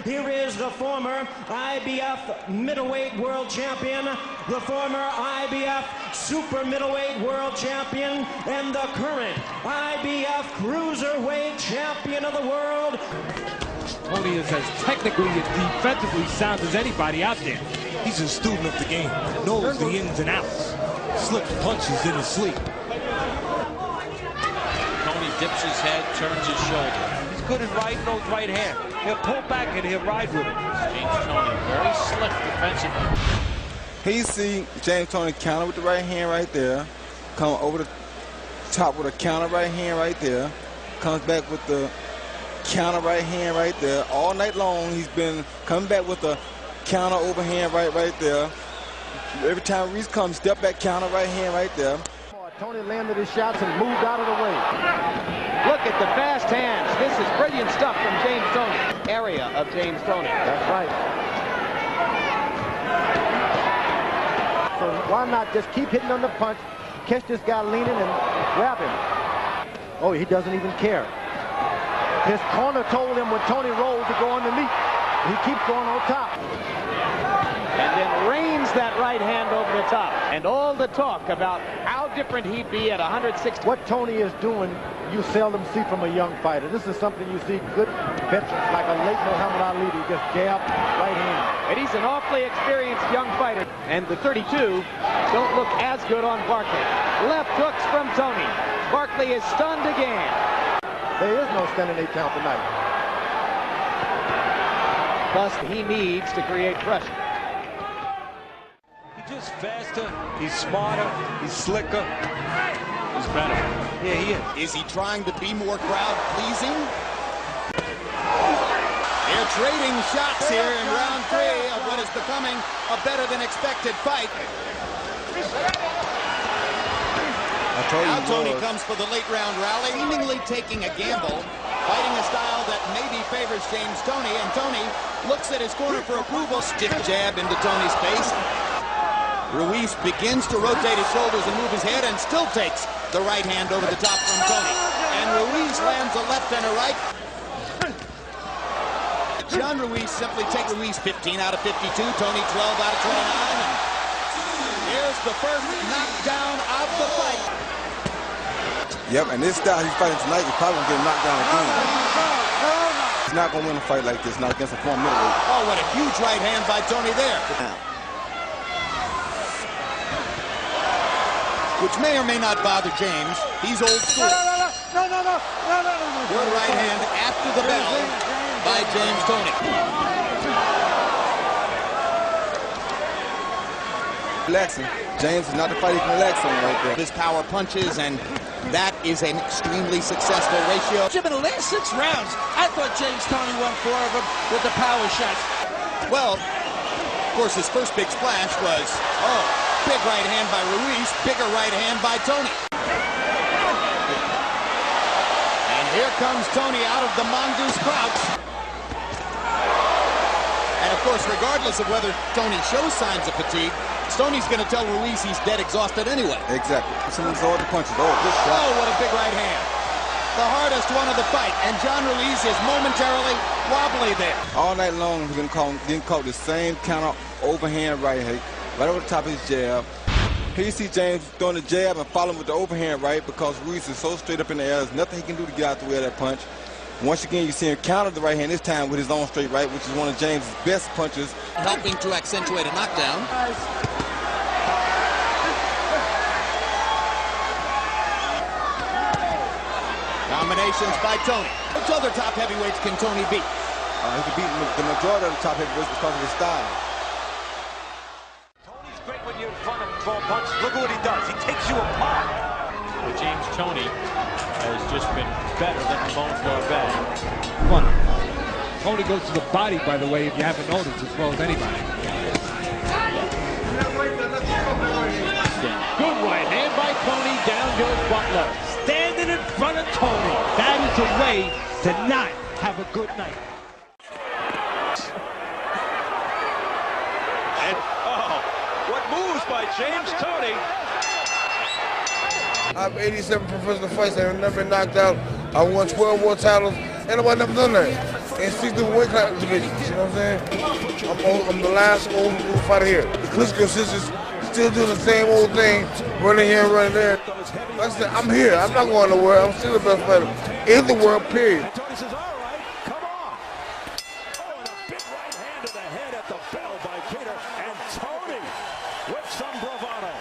Here is the former IBF middleweight world champion, the former IBF super middleweight world champion, and the current IBF cruiserweight champion of the world. Toney is as technically and defensively sound as anybody out there. He's a student of the game, knows the ins and outs, slips punches in his sleep. Toney dips his head, turns his shoulder. He's good at riding those right hand. He'll pull back and he'll ride with it. James Toney, very slick defensively. Here you see James Toney counter with the right hand right there. Come over the top with a counter right hand right there. Comes back with the counter right hand right there. All night long he's been coming back with a counter overhand right there. Every time Ruiz comes, step back, counter right hand right there. Toney landed his shots and moved out of the way. Look at the fast hands. This is brilliant stuff from James Toney. Area of James Toney. That's right. So why not just keep hitting on the punch, catch this guy leaning and grab him. Oh, he doesn't even care. His corner told him when Toney rolled to go underneath. He keeps going on top. And then rains that right hand over the top. And all the talk about how different he'd be at 160. What Toney is doing, you seldom see from a young fighter. This is something you see good veterans like a late Muhammad Ali. He just jab, right hand. And he's an awfully experienced young fighter. And the 32 don't look as good on Barkley. Left hooks from Toney. Barkley is stunned again. There is no standing 8 count tonight. Thus, he needs to create pressure. He's just faster, he's smarter, he's slicker, he's better. Yeah, he is. Is he trying to be more crowd-pleasing? They're trading shots here in round 3 of what is becoming a better-than-expected fight. Now Toney comes for the late round rally, seemingly taking a gamble, fighting a style that maybe favors James Toney, and Toney looks at his corner for approval. Stiff jab into Toney's face. Ruiz begins to rotate his shoulders and move his head, and still takes the right hand over the top from Toney. And Ruiz lands a left and a right. John Ruiz simply takes Ruiz 15 out of 52, Toney 12 out of 29. And here's the first knockdown of the fight. Yep, and this style he's fighting tonight, he's probably going to get knocked down again. He's not going to win a fight like this, not against a former middleweight. Oh, what a huge right hand by Toney there. Which may or may not bother James. He's old school. Good right hand after the bell by James Toney. Relaxing. James is not the fight he can relax on right there. His power punches, and that is an extremely successful ratio. Jim, in the last 6 rounds, I thought James Toney won 4 of them with the power shots. Well, of course, his first big splash was, big right hand by Ruiz, bigger right hand by Toney. And here comes Toney out of the mongoose crouch. And of course, regardless of whether Toney shows signs of fatigue, Toney's going to tell Ruiz he's dead exhausted anyway. Exactly. Some absorb the punches. Oh, good shot. Oh, what a big right hand. The hardest one of the fight, and John Ruiz is momentarily wobbly there. All night long, he's getting caught the same counter overhand right hand, right over the top of his jab. Here you see James throwing the jab and following with the overhand right because Ruiz is so straight up in the air. There's nothing he can do to get out the way of that punch. Once again, you see him counter the right hand, this time with his own straight right, which is one of James' best punches. Helping to accentuate a knockdown. Combinations by Toney. Which other top heavyweights can Toney beat? He can beat the majority of the top heavyweights because of his style. Toney's great when you're in front of him throwing punches. Look at what he does. He takes you apart. But James Toney has just been better than the Bone Floor Bag. Come on. Toney goes to the body, by the way, if you haven't noticed, as well as anybody. Good right hand by Toney. Down goes Butler. Standing in front of Toney. That is a way to not have a good night. And, what moves by James Toney. I have 87 professional fights and I've never been knocked out. I won 12 world titles, and nobody never done that. in 60 weight class divisions. You know what I'm saying? I'm the last old school fighter here. The Klitschko sisters still doing the same old thing, running here and running there. Like I said, I'm here. I'm not going nowhere. I'm still the best fighter in the world, period. Toney says, all right, come on. Oh, and a big right hand to the head at the bell by Cater. And Toney with some bravado.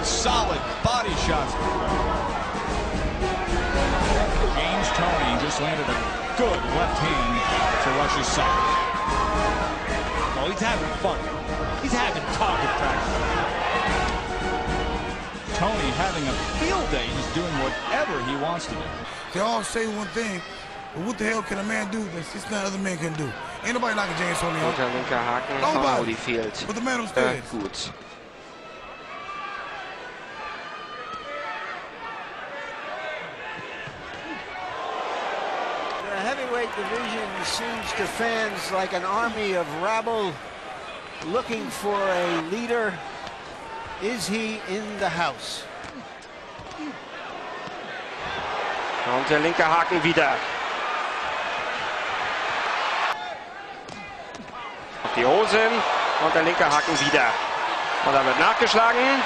Solid body shots. James Toney just landed a good left hand to Rush's side. Oh, he's having fun. He's having target practice. Toney having a field day. He's doing whatever he wants to do. They all say one thing, but what the hell can a man do that 69 other men can do? Ain't nobody knocking James Toney out. Unter linker Haken von Holyfield. But the man upstairs. Gut. The heavyweight division seems to fans like an army of rabble looking for a leader. Is he in the house? Und der linke Haken wieder. Auf die Hosen und der linke Haken wieder. Und da wird nachgeschlagen.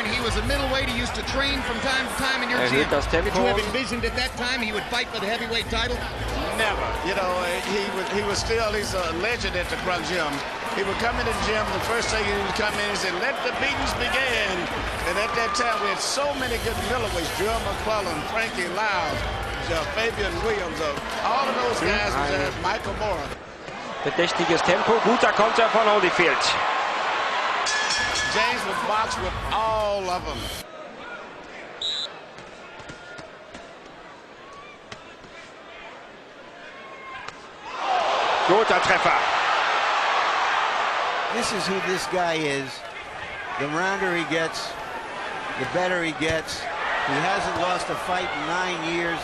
He was a middleweight. He used to train from time to time in your gym. Das Tempo. Did you have envisioned at that time he would fight for the heavyweight title? Never. You know, he's a legend at the Crunch Gym. He would come in the gym, the first thing he would come in and say, let the beatings begin. And at that time, we had so many good middleweights, Joe McClellan, Frankie Lyles, Fabian Williams, all of those guys, Michael Moore. Bedächtiges Tempo, guter Konter von Holyfield. James would box with all of them. Guter Treffer. This is who this guy is. The rounder he gets, the better he gets. He hasn't lost a fight in 9 years.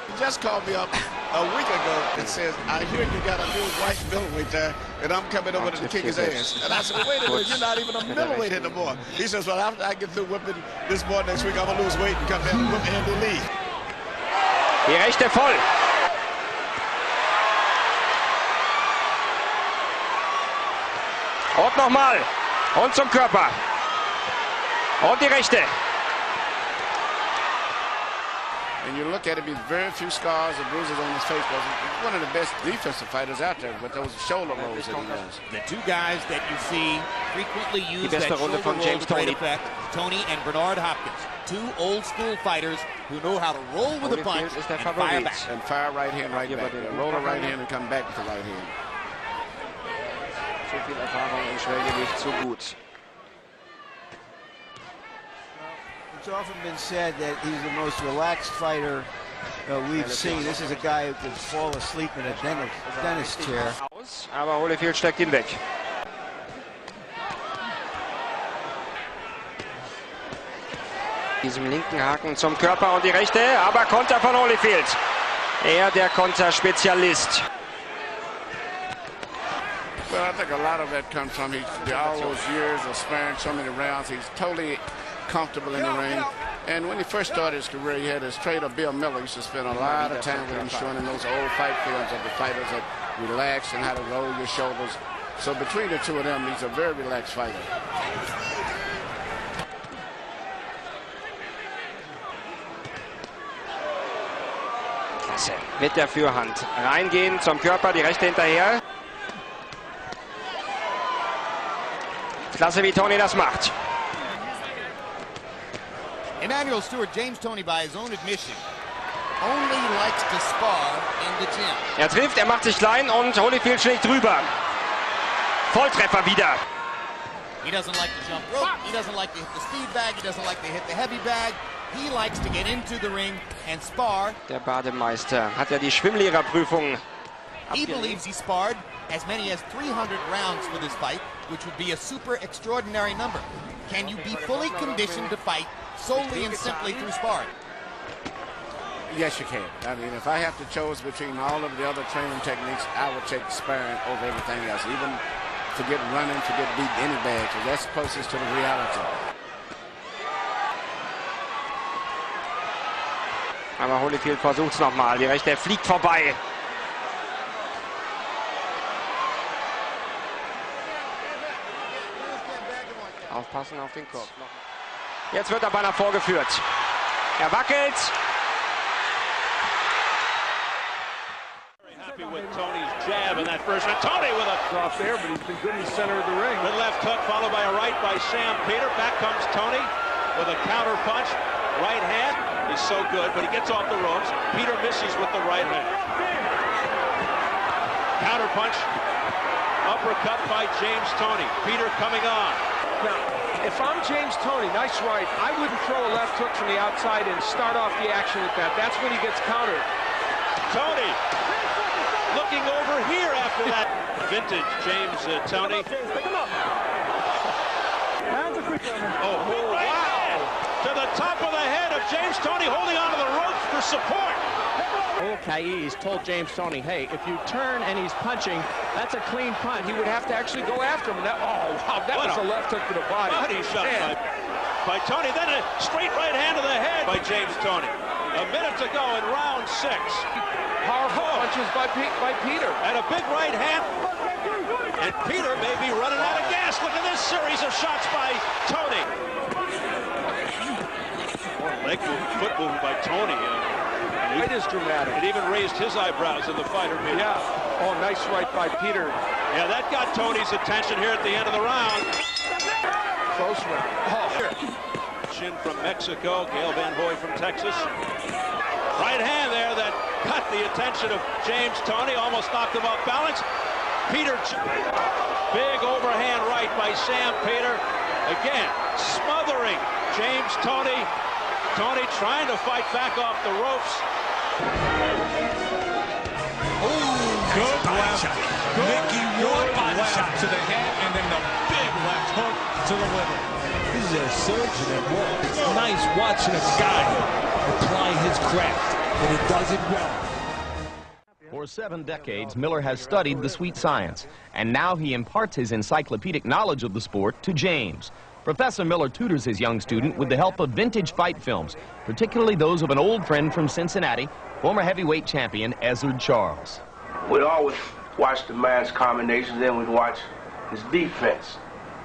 He just called me up a week ago and says, I hear you got a new white middleweight there, and I'm coming over to kick his ass. And I said, well, wait a minute, you're not even a middleweight anymore. He says, well, after I get through whipping this boy next week, I'm going to lose weight and come down and whip Andy Lee. Die rechte voll. Und nochmal. Und zum Körper. Und die rechte. And you look at him, he's very few scars or bruises on his face. He's one of the best defensive fighters out there with those shoulder rolls that he does. The two guys that you see frequently use Die that beste Runde shoulder von roll James to great Toney. effect, Toney and Bernard Hopkins. Two old school fighters who know how to roll with a punch and fire back. And fire right hand, right back. Roll a right hand and come back with the right hand. So viel Erfahrung im Schwergewicht, so gut. It's often been said that he's the most relaxed fighter we've seen. This is a guy who can fall asleep in a dentist chair. Aber Holyfield steckt ihn weg. Diesem linken Haken zum Körper und die rechte, aber Konter von Holyfield. Er der Konterspezialist. Well, I think a lot of that comes from all those years of sparring so many rounds. He's totally comfortable in the ring. And when he first started his career, he had his trainer, Bill Miller, used to spend a lot of time with him showing him those old fight films of the fighters that relax and how to roll your shoulders. So between the two of them, he's a very relaxed fighter. Klasse. Mit der Fürhand. Reingehen zum Körper, die rechte hinterher. Klasse, wie Toney das macht. Emmanuel Stewart, James Toney, by his own admission, only likes to spar in the gym. Er trifft, er macht sich klein und Holyfield schlägt drüber. Volltreffer wieder. He doesn't like to jump rope. He doesn't like to hit the speed bag. He doesn't like to hit the heavy bag. He likes to get into the ring and spar. Der Bademeister hat ja die Schwimmlehrerprüfung. He believes he sparred as many as 300 rounds for this fight, which would be a super extraordinary number. Can you be fully conditioned to fight solely and simply through sparring? Yes, you can. I mean, if I have to choose between all of the other training techniques, I would take sparring over everything else. Even forget running, forget beating any bag, because that's closest to the reality. Aber Holyfield versucht es nochmal. Die rechte fliegt vorbei. Aufpassen auf den Kopf. Jetzt wird er beinahe vorgeführt. Er wackelt. Happy with Toney's jab in that first round. Toney with a off there, but he's been good in the center of the ring. Good left hook followed by a right by Sam Peter. Back comes Toney with a counter punch. Right hand. He's so good, but he gets off the ropes. Peter misses with the right hand. Counter punch. Uppercut by James Toney. Peter coming on. Now, if I'm James Toney, nice right, I wouldn't throw a left hook from the outside and start off the action with that. That's when he gets countered. Toney looking over here after that. Vintage James Toney. Oh, wow! To the top of the head of James Toney, holding onto the ropes for support. Kais told James Toney, hey, if you turn and he's punching, that's a clean punch. He would have to actually go after him. That, oh, wow, that was a left hook to the body. Body shot by Toney. Then a straight right hand to the head by James Toney. A minute to go in round 6. Powerful punches by Peter. And a big right hand. And Peter may be running out of gas. Look at this series of shots by Toney. Leg move, foot move by Toney. It is dramatic. It even raised his eyebrows in the fighter meeting. Yeah. Oh, nice right by Peter. Yeah, that got Toney's attention here at the end of the round. Close one. Oh, here. Shin from Mexico, Gail Van Hoy from Texas. Right hand there that cut the attention of James Toney, almost knocked him off balance. Peter, big overhand right by Sam Peter. Again, smothering James Toney. Toney trying to fight back off the ropes. Good left. Mickey Ward left to the head, and then the big left hook to the liver. This is a surgeon at work. It's nice watching a guy apply his craft, and he does it well. For 7 decades, Miller has studied the sweet science, and now he imparts his encyclopedic knowledge of the sport to James. Professor Miller tutors his young student with the help of vintage fight films, particularly those of an old friend from Cincinnati, former heavyweight champion Ezzard Charles. We'd always watch the man's combinations, then we'd watch his defense.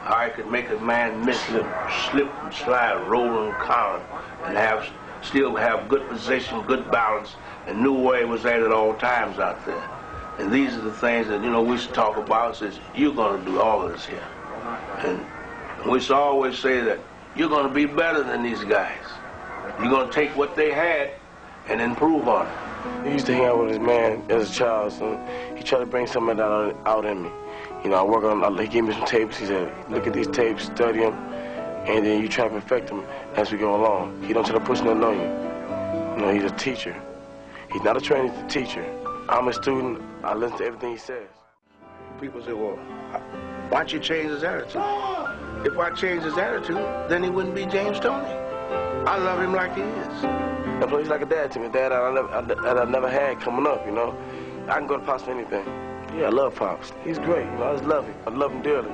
How I could make a man miss, slip and slide, roll and counter, and still have good position, good balance, and knew where he was at all times out there. And these are the things that, you know, we should talk about. Says, you're going to do all of this here. And we used to always say that you're going to be better than these guys. You're going to take what they had and improve on it. He used to hang out with his man as a child, so he tried to bring some of that out in me. You know, I work on, he gave me some tapes. He said, look at these tapes, study them, and then you try to perfect them as we go along. He don't try to push nothing on you. You know, he's a teacher. He's not a trainer, he's a teacher. I'm a student. I listen to everything he says. People say, well, why don't you change his attitude? If I change his attitude, then he wouldn't be James Toney. I love him like he is. He's like a dad to me, dad I never had coming up, you know. I can go to Pops for anything. Yeah, I love Pops. He's great, you know, I just love him. I love him dearly.